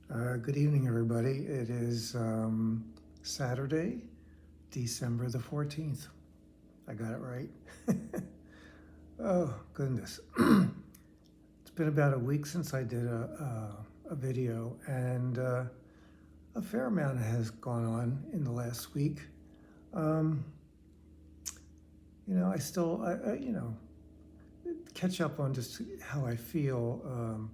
Good evening, everybody. It is Saturday, December the 14th. I got it right. Oh, goodness. It's been about a week since I did a video, and a fair amount has gone on in the last week. Um, I still, catch up on just how I feel.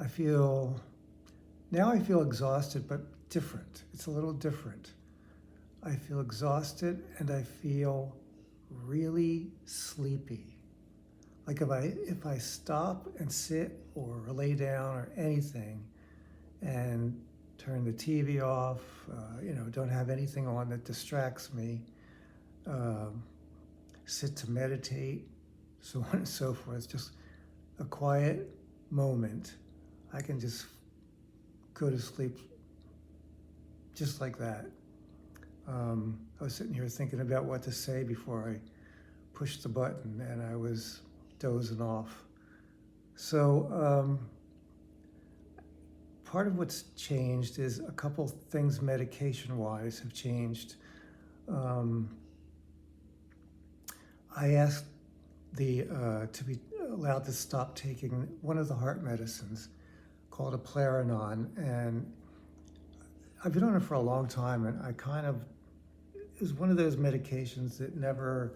I feel, now I feel exhausted, but different. It's a little different. I feel exhausted and I feel really sleepy. Like if I stop and sit or lay down or anything and turn the TV off, don't have anything on that distracts me, um, sit to meditate, so on and so forth, just a quiet moment, I can just go to sleep just like that. I was sitting here thinking about what to say before I pushed the button, and I was dozing off. So part of what's changed is a couple things medication-wise have changed. Um, I asked to be allowed to stop taking one of the heart medicines called Eplerenone, and I've been on it for a long time, and it was one of those medications that never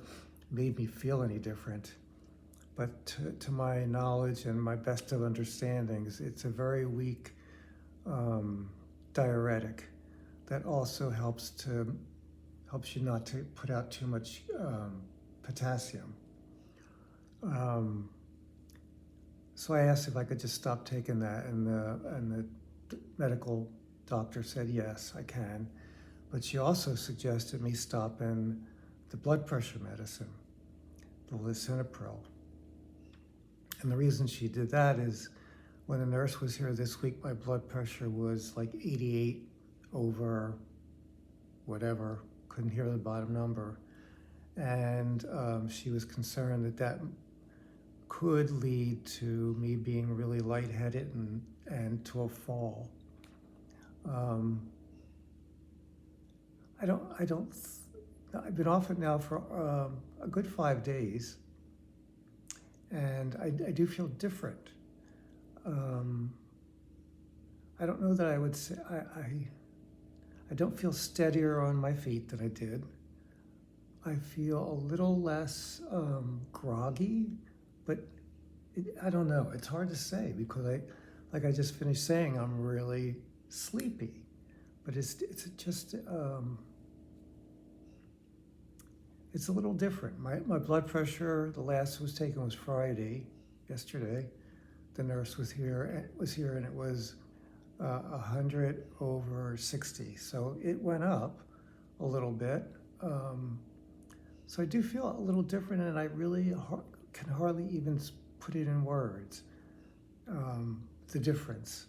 made me feel any different. But to my knowledge and my best of understandings, it's a very weak diuretic that also helps you not to put out too much potassium. So I asked if I could just stop taking that, and the medical doctor said yes, I can. But she also suggested me stopping the blood pressure medicine, the lisinopril. And the reason she did that is when the nurse was here this week, my blood pressure was like 88 over whatever, couldn't hear the bottom number. And she was concerned that could lead to me being really lightheaded and to a fall. I've been off it now for a good 5 days, and I do feel different. I don't know that I would say, I don't feel steadier on my feet than I did. I feel a little less groggy, but I don't know. It's hard to say because like I just finished saying, I'm really sleepy. But it's just, it's a little different. My blood pressure, the last it was taken was Friday, yesterday. The nurse was here and it was 100 over 60. So it went up a little bit. So I do feel a little different, and I really can hardly even put it in words, the difference.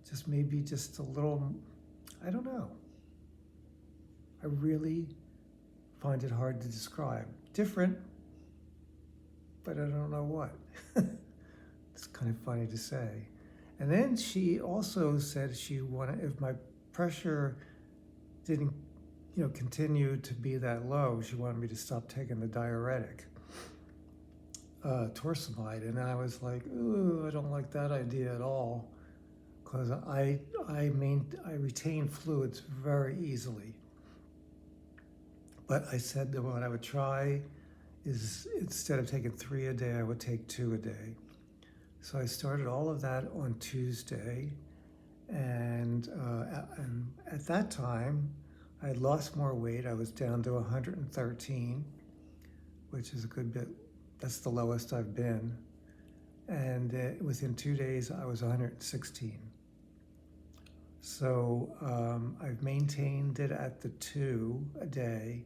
Just maybe just a little, I don't know. I really find it hard to describe. Different, but I don't know what. It's kind of funny to say. And then she also said she wanted, if my pressure didn't continue to be that low, she wanted me to stop taking the diuretic, torsemide. And I was like, ooh, I don't like that idea at all, because I retain fluids very easily. But I said that what I would try is, instead of taking 3 a day, I would take 2 a day. So I started all of that on Tuesday, and at that time, I had lost more weight. I was down to 113, which is a good bit. That's the lowest I've been. And within 2 days, I was 116. So I've maintained it at the 2 a day,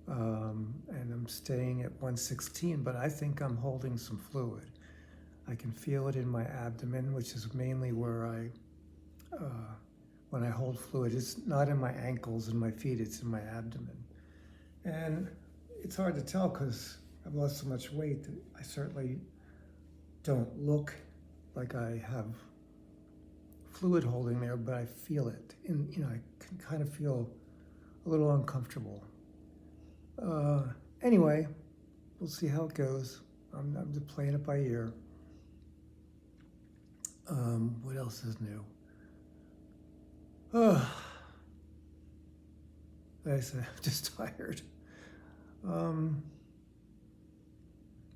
and I'm staying at 116, but I think I'm holding some fluid. I can feel it in my abdomen, which is mainly where when I hold fluid. It's not in my ankles and my feet, it's in my abdomen. And it's hard to tell because I've lost so much weight that I certainly don't look like I have fluid holding there, but I feel it. And, I can kind of feel a little uncomfortable. Anyway, we'll see how it goes. I'm just playing it by ear. What else is new? Like I said, I'm just tired.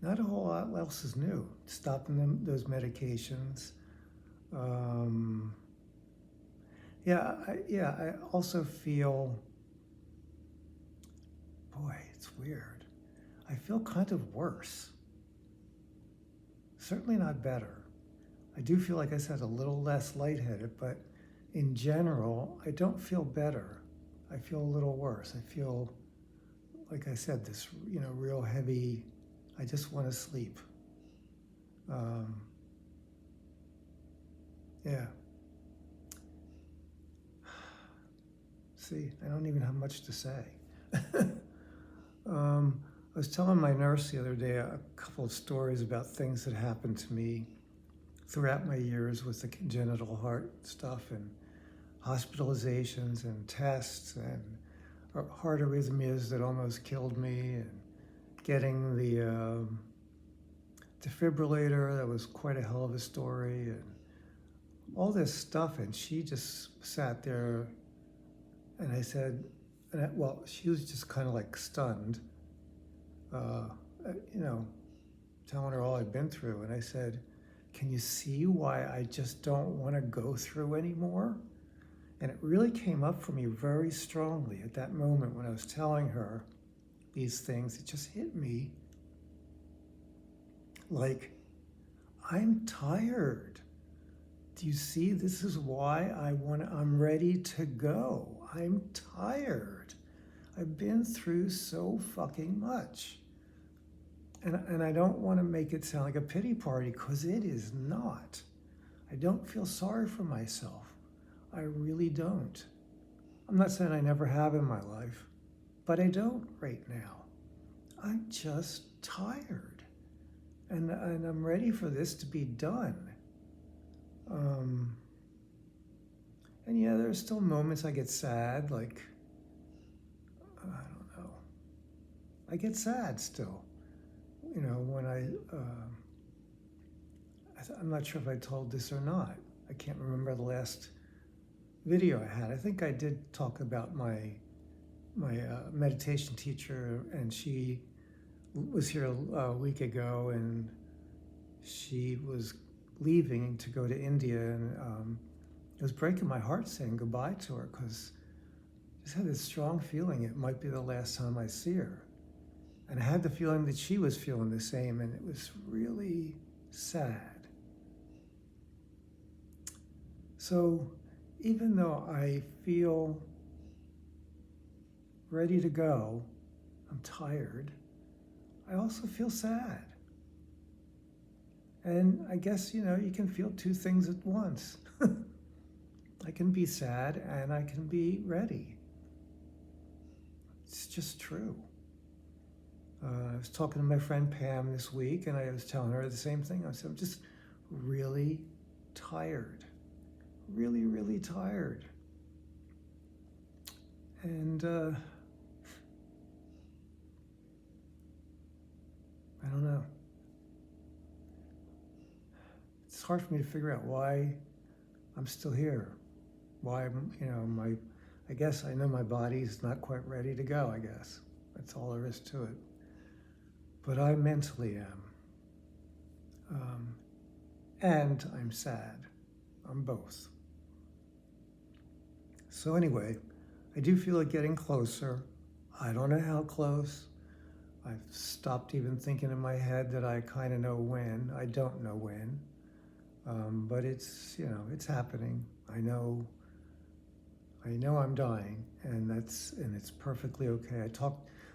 Not a whole lot else is new. Stopping those medications. I also feel, boy, it's weird. I feel kind of worse. Certainly not better. I do feel, like I said, a little less lightheaded, but in general, I don't feel better. I feel a little worse. I feel, like I said, this, real heavy, I just want to sleep. Yeah. See, I don't even have much to say. I was telling my nurse the other day a couple of stories about things that happened to me throughout my years with the congenital heart stuff and hospitalizations and tests and heart arrhythmias that almost killed me, and getting the defibrillator. That was quite a hell of a story, and all this stuff. And she just sat there, and I said, she was just kind of like stunned, telling her all I'd been through. And I said, can you see why I just don't want to go through anymore? And it really came up for me very strongly at that moment when I was telling her these things. It just hit me like, I'm tired. Do you see? This is why I'm ready to go. I'm tired. I've been through so fucking much. And I don't want to make it sound like a pity party, because it is not. I don't feel sorry for myself. I really don't. I'm not saying I never have in my life, but I don't right now. I'm just tired. And I'm ready for this to be done. And yeah, there's still moments I get sad, like, I don't know. I get sad still. When I'm not sure if I told this or not. I can't remember the last video I had. I think I did talk about my meditation teacher, and she was here a week ago, and she was leaving to go to India, and it was breaking my heart saying goodbye to her, because I just had this strong feeling it might be the last time I see her. And I had the feeling that she was feeling the same, and it was really sad. So even though I feel ready to go, I'm tired, I also feel sad. And I guess, you can feel two things at once. I can be sad and I can be ready. It's just true. I was talking to my friend Pam this week, and I was telling her the same thing. I said, I'm just really tired. Really, really tired. And I don't know. It's hard for me to figure out why I'm still here. Why I'm, I guess I know my body's not quite ready to go, I guess. That's all there is to it. But I mentally am. And I'm sad. I'm both. So anyway, I do feel it getting closer. I don't know how close. I've stopped even thinking in my head that I kind of know when. I don't know when. But it's, it's happening. I know I'm dying, and it's perfectly okay.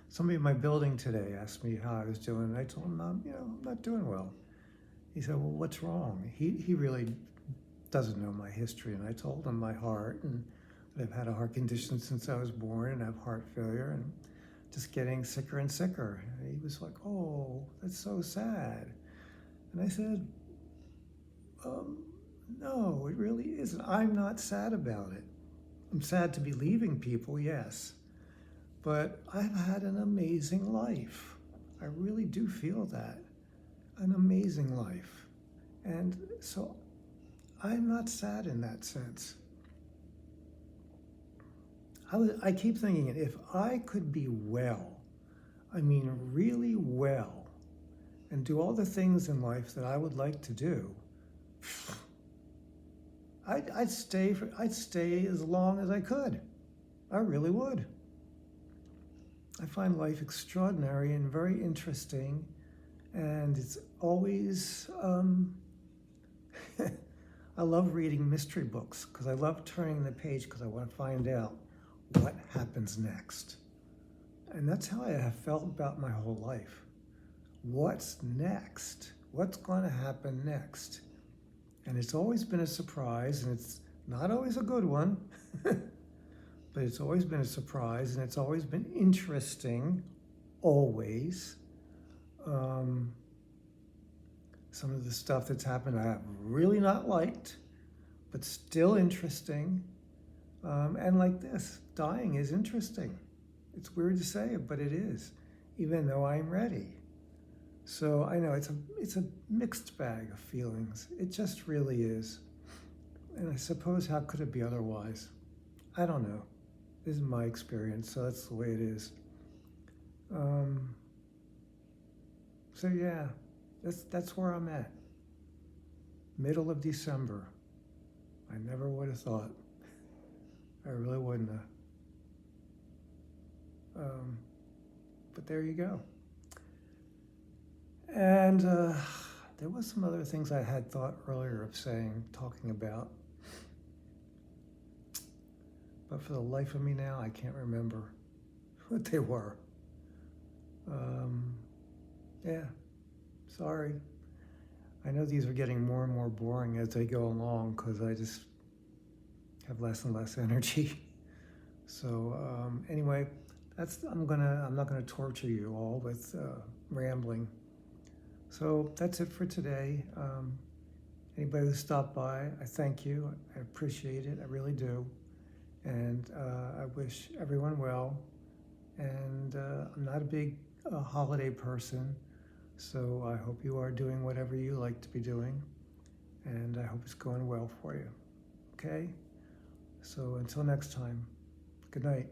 Somebody in my building today asked me how I was doing, and I told him, I'm not doing well. He said, well, what's wrong? He really doesn't know my history, and I told him my heart, and that I've had a heart condition since I was born, and I have heart failure, and just getting sicker and sicker. And he was like, oh, that's so sad. And I said, No, it really isn't. I'm not sad about it. I'm sad to be leaving people, yes, but I've had an amazing life. I really do feel that. An amazing life. And so I'm not sad in that sense. I keep thinking, if I could be well, I mean really well, and do all the things in life that I would like to do, I'd stay as long as I could. I really would. I find life extraordinary and very interesting, and it's always. I love reading mystery books because I love turning the page because I want to find out what happens next. And that's how I have felt about my whole life. What's next? What's going to happen next? And it's always been a surprise, and it's not always a good one, but it's always been a surprise, and it's always been interesting, always. Some of the stuff that's happened I have really not liked, but still interesting. And like this, dying is interesting. It's weird to say it, but it is, even though I'm ready. So I know it's a mixed bag of feelings. It just really is. And I suppose how could it be otherwise? I don't know. This is my experience, so that's the way it is. So yeah, that's where I'm at. Middle of December. I never would have thought. I really wouldn't have. But there you go. And there was some other things I had thought earlier of saying, talking about. But for the life of me now, I can't remember what they were. Yeah, sorry. I know these are getting more and more boring as they go along because I just have less and less energy. So anyway, I'm not gonna torture you all with rambling. So that's it for today. Anybody who stopped by, I thank you. I appreciate it. I really do. And I wish everyone well. And I'm not a big holiday person, so I hope you are doing whatever you like to be doing. And I hope it's going well for you. Okay? So until next time, good night.